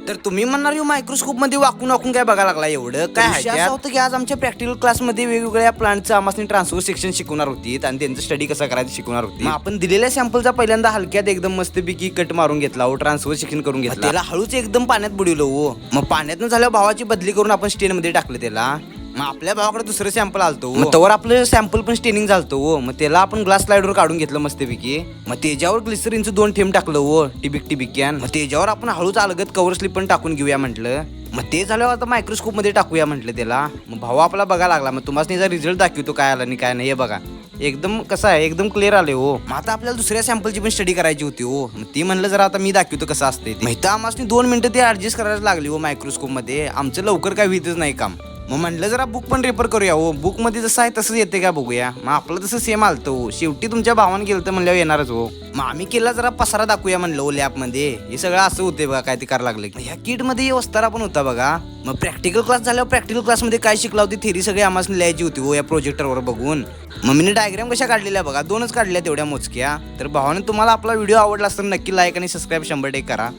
तर तुम्ही म्हणणार मायक्रोस्कोप मध्ये वाकून वाकून काय बघायला लागला एवढं काय आहे असं होतं की आज आमच्या प्रॅक्टिकल क्लासमध्ये वेगवेगळ्या प्लांटचं आम्हाला ट्रान्सफर सेक्शन शिकवणार होती आणि त्यांचं स्टडी कसं करायचं शिकवणार होती. आपण दिलेल्या सॅम्पलचा पहिल्यांदा हलक्यात एकदम मस्तपैकी कट मारून घेतला हो, ट्रान्सफर सेक्शन करून घेतला. त्याला हळूच एकदम पाण्यात बुडवलं हो. मग पाण्यातून झाल्यावर भावाची बदली करून आपण स्टेन मध्ये टाकलं त्याला. मग आपल्या भावाकडे दुसरं सॅम्पल आलतो, मग त्यावर आपलं सॅम्पल पण स्टेनिंग झालतो हो. मग त्याला आपण ग्लास स्लाइडवर काढून घेतलं मस्तपैकी. मग त्याच्यावर ग्लिसरीनचं 2 थेंब टाकलं हो, टिबिक कॅन. मग त्याच्यावर आपण हळूच अलगत कव्हर स्लिप पण टाकून घेऊया म्हटलं. मग ते झाल्यावर आता मायक्रोस्कोप मध्ये टाकूया म्हटलं त्याला. मग भाऊ आपला बघा लागला. मग तुम्हाला रिझल्ट दाखवतो काय आला आणि काय नाही. हे बघा एकदम कसं आहे, एकदम क्लिअर आले हो. मग आता आपल्याला दुसऱ्या सॅम्पलची पण स्टडी करायची होती हो. मग ती म्हणलं जरा आता मी दाखवतो कसं असते. मग आम्हाला 2 मिनिटं ते ऍडजस्ट करायला लागली हो मायक्रोस्कोप मध्ये. आमचं लवकर काय होतच नाही काम. मग म्हणलं जरा बुक पण रेफर करूया हो. बुक मध्ये जसं आहे तसंच येते का बघूया. मग आपलं तसं सेम आलतं हो. शेवटी तुमच्या भावाने गेलं तर म्हणल्यावर येणारच हो. मग आम्ही केला जरा पसारा दाखवूया म्हणलं हो लॅब मध्ये. हे सगळं असं होते बघा, काय ते करायला लागले. ह्या किट मध्ये वस्तारा पण होता बघा. मग प्रॅक्टिकल क्लास झाल्यावर प्रॅक्टिकल क्लासमध्ये काय शिकला होती थेरी सगळी आम्हाला लिहायची होती हो या प्रोजेक्टरवर बघून. मग मी डायग्राम कशा काढलेल्या बघा, 2च काढल्या तेवढ्या मोजक्या. तर भावाने तुम्हाला आपला व्हिडिओ आवडला असता नक्की लाईक आणि सबस्क्राईब 100% करा.